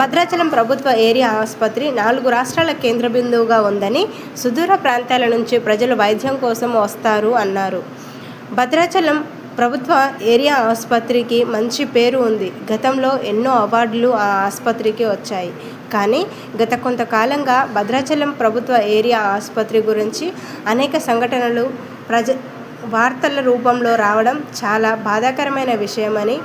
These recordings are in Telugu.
భద్రాచలం ప్రభుత్వ ఏరియా ఆసుపత్రి 4 రాష్ట్రాల కేంద్ర బిందువుగా ఉందని, సుదూర ప్రాంతాల నుంచి ప్రజలు వైద్యం కోసం వస్తారు అన్నారు. భద్రాచలం ప్రభుత్వ ఏరియా ఆసుపత్రికి మంచి పేరు ఉంది. గతంలో ఎన్నో అవార్డులు ఆ ఆసుపత్రికి వచ్చాయి. కానీ గత కొంతకాలంగా భద్రాచలం ప్రభుత్వ ఏరియా ఆసుపత్రి గురించి అనేక సంఘటనలు వార్తల రూపంలో రావడం చాలా బాధాకరమైన విషయమని,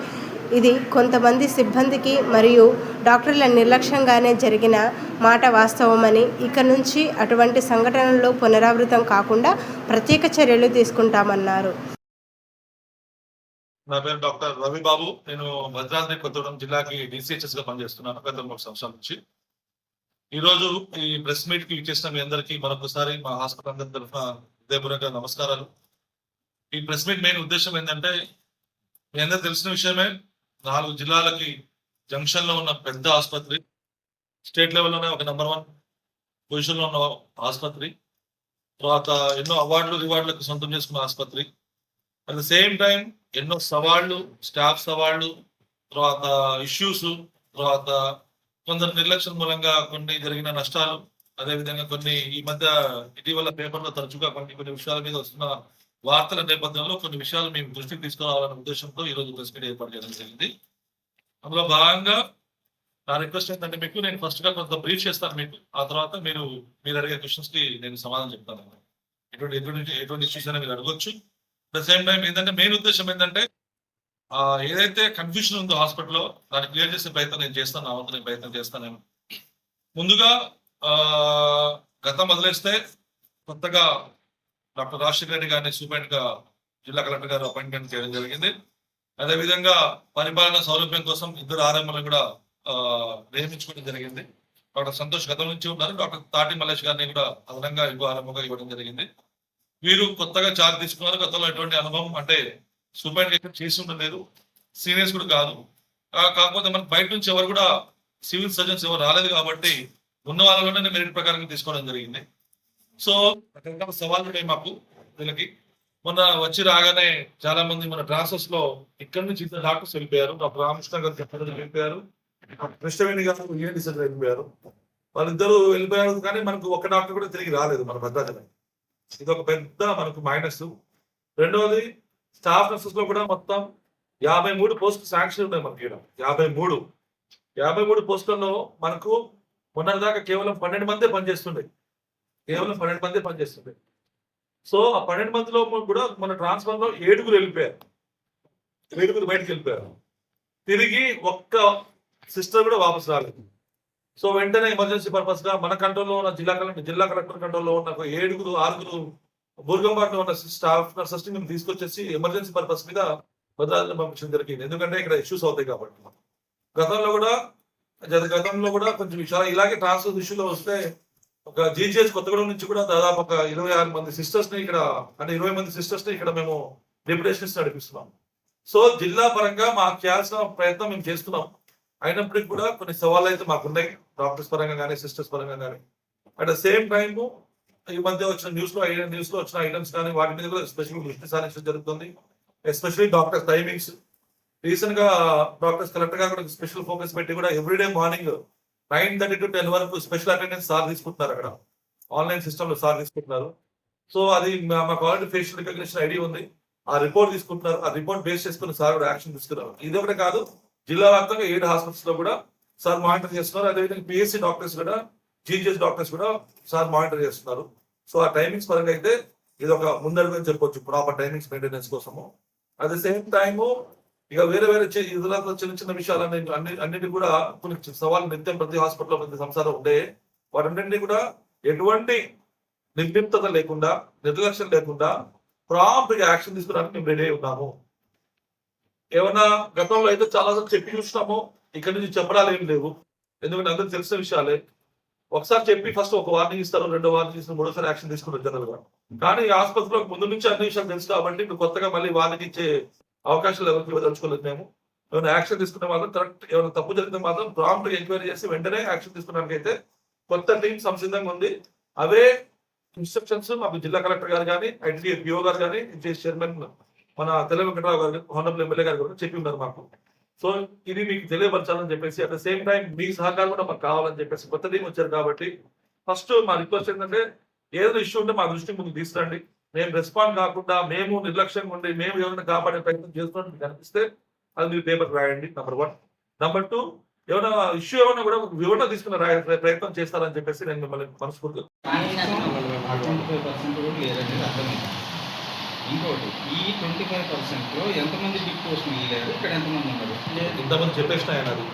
ఇది కొంతమంది సిబ్బందికి మరియు డాక్టర్ల నిర్లక్ష్యంగానే జరిగిన మాట వాస్తవమని, ఇక నుంచి అటువంటి సంఘటనలు పునరావృతం కాకుండా ప్రత్యేక చర్యలు తీసుకుంటామన్నారు. నా పేరు డాక్టర్ రవి బాబు. నేను భద్రాద్రి కొత్తగూడెం జిల్లాకి డిసిహెచ్ఎస్ గా పనిచేస్తున్నాను గత 3 సంవత్సరాల నుంచి. ఈ రోజు ఈ ప్రెస్ మీట్ కి ఇచ్చేసిన మీ అందరికీ మరొకసారి మా హాస్పిటల్ అందరి తరఫున హృదయపూర్వక నమస్కారాలు. ఈ ప్రెస్ మీట్ మెయిన్ ఉద్దేశం ఏంటంటే, మీ అందరికి తెలిసిన విషయమే, 4 జిల్లాలకి జంక్షన్ లో ఉన్న పెద్ద ఆసుపత్రి, స్టేట్ లెవెల్లోనే ఒక నెంబర్ 1 పొజిషన్ లో ఉన్న ఆసుపత్రి, తర్వాత ఎన్నో అవార్డులు రివార్డులకు సొంతం చేసుకున్న ఆసుపత్రి, అట్ ద సేమ్ టైం ఎన్నో సవాళ్లు, స్టాఫ్ సవాళ్లు, తర్వాత ఇష్యూస్, తర్వాత కొందరు నిర్లక్ష్యం మూలంగా కొన్ని జరిగిన నష్టాలు, అదేవిధంగా కొన్ని ఈ మధ్య ఇటీవల పేపర్లో తరచుగా కొన్ని విషయాల మీద వస్తున్న వార్తల నేపథ్యంలో కొన్ని విషయాలు మేము దృష్టికి తీసుకురావాలనే ఉద్దేశంతో ఈరోజు ప్రెస్ మీట్ ఏర్పాటు చేయడం జరిగింది. అందులో భాగంగా నా రిక్వెస్ట్ ఏంటంటే, మీకు నేను ఫస్ట్ గా కొంత బ్రీఫ్ చేస్తాను మీకు, ఆ తర్వాత మీరు అడిగే క్వశ్చన్స్ కి నేను సమాధానం చెప్తాను. ఎటువంటి ఇష్యూస్ అయినా మీరు అడగొచ్చు. అట్ ద సేమ్ టైం ఏంటంటే, మెయిన్ ఉద్దేశం ఏంటంటే, ఏదైతే కన్ఫ్యూజన్ ఉందో హాస్పిటల్లో దాన్ని క్లియర్ చేసే ప్రయత్నం నేను చేస్తాను, నా వంతు నేను ప్రయత్నం చేస్తాను. నేను ముందుగా గతం వదిలేస్తే, కొత్తగా డాక్టర్ రాజశేఖర రెడ్డి గారిని సూపరింటెండెంట్ గా జిల్లా కలెక్టర్ గారు అపాయింట్మెంట్ చేయడం జరిగింది. అదేవిధంగా పరిపాలన సౌలభ్యం కోసం 2 ఆర్ఎంలను కూడా నియమించుకోవడం జరిగింది. డాక్టర్ సంతోష్ గతం నుంచి ఉన్నారు, డాక్టర్ తాటి మల్లేష్ గారిని కూడా అదనంగా ఆర్ఎంగా ఇవ్వడం జరిగింది. వీరు కొత్తగా చార్జ్ తీసుకున్నారు. గతంలో ఎటువంటి అనుభవం అంటే సూపరింటెండెంట్ చేసి ఉండలేదు, సీనియర్స్ కూడా కాదు. కాకపోతే మనకు బయట నుంచి ఎవరు కూడా సివిల్ సర్జన్స్ ఎవరు రాలేదు కాబట్టి ఉన్న వాళ్ళలోనే మెరిట్ ప్రకారంగా తీసుకోవడం జరిగింది. సో రకరకాల సవాళ్ళు ఉన్నాయి మాకు వీళ్ళకి. మొన్న వచ్చి రాగానే చాలా మంది మన ట్రాన్స్ఫర్స్ లో ఇక్కడ నుంచి ఇద్దరు డాక్టర్స్ వెళ్ళిపోయారు. డాక్టర్ రామకృష్ణ గారు చెప్పడం వెళ్ళిపోయారు, కృష్ణవేణి గారు ఈఎన్టీ సెంటర్ వెళ్ళిపోయారు. వాళ్ళిద్దరూ వెళ్ళిపోయారు, కానీ మనకు ఒక డాక్టర్ కూడా తిరిగి రాలేదు మన భద్రాచలం. ఇది ఒక పెద్ద మనకు మైనస్. రెండవది, స్టాఫ్ నర్సెస్ లో కూడా మొత్తం 53 పోస్టులు శాంక్షన్ ఉన్నాయి మనకి. 53 పోస్టులలో మనకు మొన్నటిదాకా కేవలం 12 మందే పనిచేస్తుండే. సో ఆ 12 మందిలో కూడా మన ట్రాన్స్ఫర్ లో 7 వెళ్ళిపోయారు. 7 బయటకు వెళ్ళిపోయారు. తిరిగి ఒక్క సిస్టర్ కూడా వాపసు రాలేదు. సో వెంటనే ఎమర్జెన్సీ పర్పస్ గా మన కంట్రోల్లో ఉన్న జిల్లా కలెక్టర్ కంట్రోల్లో ఉన్న 6 బూర్గంపాట్లో ఉన్న స్టాఫ్ నర్సెస్ ని మేము తీసుకొచ్చేసి ఎమర్జెన్సీ పర్పస్ మీద భద్రాద్రి పంపించడం జరిగింది. ఎందుకంటే ఇక్కడ ఇష్యూస్ అవుతాయి కాబట్టి. గతంలో కూడా కొంచెం విషయాలు ఇలాగే ట్రాన్స్ఫర్ ఇష్యూలో వస్తే, ఒక జీజీహెచ్ కొత్తగూడెం నుంచి కూడా దాదాపు ఒక 26 మంది సిస్టర్స్ ని ఇక్కడ, అంటే 20 మంది సిస్టర్స్ ని ఇక్కడ మేము డెప్యుటేషన్స్ నడిపిస్తున్నాం. సో జిల్లా పరంగా మాకు చేయాల్సిన ప్రయత్నం మేము చేస్తున్నాం. అయినప్పటికీ కూడా కొన్ని సవాళ్ళు అయితే మాకున్నాయి, డాక్టర్స్ పరంగా కానీ సిస్టర్స్ పరంగా కానీ. అట్ ద సేమ్ టైమ్ ఈ మధ్య వచ్చిన న్యూస్ లో వచ్చిన ఐటమ్స్ కానీ వాటి మీద కూడా స్పెషల్ దృష్టి సారించడం జరుగుతుంది. Especially doctors timings. రీసెంట్ గా డాక్టర్స్ కలెక్టర్ గా కూడా స్పెషల్ ఫోకస్ పెట్టి కూడా ఎవ్రీడే మార్నింగ్ 9:30 to 10 వరకు స్పెషల్ అటెండెన్స్ సార్ తీసుకుంటున్నారు. అక్కడ ఆన్లైన్ సిస్టమ్ లో సార్ తీసుకుంటున్నారు. సో అది మాకు ఆల్రెడీ ఫేషియల్ రికగ్నిషన్ ఐడి ఉంది, ఆ రిపోర్ట్ తీసుకుంటున్నారు. ఆ రిపోర్ట్ బేస్ చేసుకుని సార్ కూడా యాక్షన్ తీసుకున్నారు. ఇది ఒకటే కాదు, జిల్లా వ్యాప్తంగా 7 హాస్పిటల్స్ లో కూడా సార్ మానిటర్ చేస్తున్నారు. అదేవిధంగా పిఎస్సి డాక్టర్స్ కూడా, జీజీహెచ్ డాక్టర్స్ కూడా సార్ మానిటర్ చేస్తున్నారు. సో ఆ టైమింగ్స్ పరంగా అయితే ఇది ఒక ముందడుగు అని చెప్పొచ్చు, ప్రాపర్ టైమింగ్స్ మెయింటెనెన్స్ కోసము. అట్ ద సేమ్ టైము ఇక వేరే చిన్న చిన్న విషయాలు అన్నిటి కూడా కొన్ని సవాళ్ళు నిత్యం ప్రతి హాస్పిటల్లో ప్రతి సంసారం ఉండే, వాటన్నింటినీ కూడా ఎటువంటి నిర్లిప్తత లేకుండా, నిర్లక్ష్యం లేకుండా ప్రాంప్ట్ గా యాక్షన్ తీసుకోవడానికి మేము రెడీ ఉన్నాము. ఏమన్నా గతంలో అయితే చాలాసార్లు చెప్పి చూసినాము, ఇక్కడ నుంచి చెప్పడాలు ఏం లేవు. ఎందుకంటే అందరికి తెలిసిన విషయాలే. ఒకసారి చెప్పి ఫస్ట్ ఒక వార్నింగ్ ఇస్తారు, 2వ వార్నింగ్ ఇస్తారు, 3వసారి యాక్షన్ తీసుకుంటారు జనరల్ గా. కానీ ఈ ఆసుపత్రిలో ముందు నుంచి అన్ని విషయాలు తెలుసు కాబట్టి ఇప్పుడు కొత్తగా మళ్ళీ వార్నింగ్ ఇచ్చే అవకాశాలు ఎవరికి ఇవ్వదలుచుకోలేదు. మేము ఏమైనా యాక్షన్ తీసుకునే మాత్రం కరెక్ట్, ఏమైనా తప్పు జరిగితే మాత్రం ప్రాంప్ట్ ఎంక్వైరీ చేసి వెంటనే యాక్షన్ తీసుకోవడానికి అయితే కొత్త టీం సంసిద్ధంగా ఉంది. అవే ఇన్స్ట్రక్షన్స్ మాకు జిల్లా కలెక్టర్ గారు కానీ, ఐటీ పిఓ గారు కానీ, చైర్మన్ మన తెలంగాణ గారు, హానరబుల్ ఎమ్మెల్యే గారు కూడా చెప్పి ఉన్నారు మాకు. సో ఇది మీకు తెలియపరచాలని చెప్పేసి అట్ ద సేమ్ టైం మీ సహకారం కూడా మాకు కావాలని చెప్పేసి కొత్త టీం వచ్చారు కాబట్టి ఫస్ట్ మా రిక్వెస్ట్ ఏంటంటే ఏదైనా ఇష్యూ ఉంటే మా దృష్టికి ముందు తీసుకురండి. మేము రెస్పాండ్ కాకుండా మేము నిర్లక్ష్యంగా ఉండి మేము ఎవరైనా కాపాడే ప్రయత్నం చేస్తున్నట్టు మీకు అనిపిస్తే అది మీరు పేపర్ రాయండి. నెంబర్ 1. నెంబర్ 2, ఏమైనా ఇష్యూ ఏమైనా కూడా వివరణ తీసుకుని రాయ ప్రయత్నం చేస్తారని చెప్పేసి నేను మిమ్మల్ని మనస్ఫూర్తిగా. ఇంకోటి ఈ 25%లో ఎంతమంది బిగ్ పోస్ట్ ఇయ్యారు, ఇక్కడ ఎంతమంది ఉన్నారు? ఇంతమంది చెప్పేసిన ఆయన అది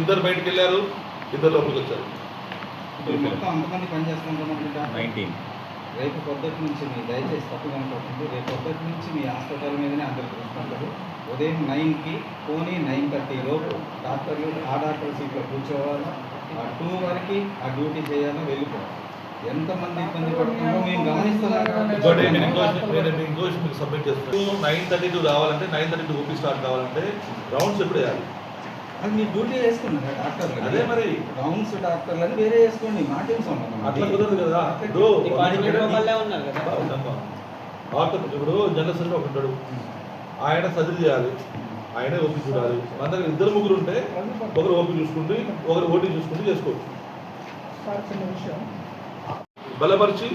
ఇద్దరు బయటకు వెళ్ళారు, ఇద్దరు లోపలికి వచ్చారు. మొత్తం అంతమంది పనిచేస్తున్నారు. 19. రేపు పొద్దుటి నుంచి మీ దయచేసి తప్పుగా అనుకోకుండా రేపు పొద్దుటి నుంచి మీ హాస్పిటల్ మీదనే అందరు చూసుకుంటారు. ఉదయం 9కి పోనీ 9:30 లోపు డాక్టర్లు ఆ డాక్టర్ సీట్లో కూర్చోవాలి. ఆ 2 వరకు ఆ డ్యూటీ చేయాలో వెళ్ళిపోవాలి. ఎంతమంది ఇబ్బంది పడుతున్నారో మేము గమనిస్తున్నాం. సబ్మిట్ చేస్తున్నాం. 9:32 రావాలంటే 9:32 ఓపీ స్టార్ట్ కావాలంటే రౌండ్స్ ఎప్పుడు వేయాలి? అది మీరు డ్యూటీ వేసుకున్నారు డాక్టర్లు. అదే మరి రౌండ్స్ డాక్టర్లు అని వేరే వేసుకోండి. మా టీం అట్లా కుదరదు కదా. ఇప్పుడు జనరల్ సెక్రటరీ ఒకటి ఉంటాడు, ఆయన సర్జరీ చేయాలి, ఆయనే ఓపీ చూడాలి. మన దగ్గర 2-3 ఉంటే ఒకరు ఓపీ చూసుకుంటూ ఒకరు ఓటీ చూసుకుంటూ చేసుకోవచ్చు. బలపరిచి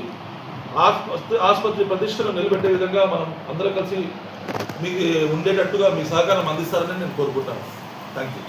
ఆసుపత్రి ప్రతిష్టను నిలబెట్టే విధంగా మనం అందరూ కలిసి మీకు ఉండేటట్టుగా మీ సహకారం అందిస్తారని నేను కోరుకుంటాను. Thank you.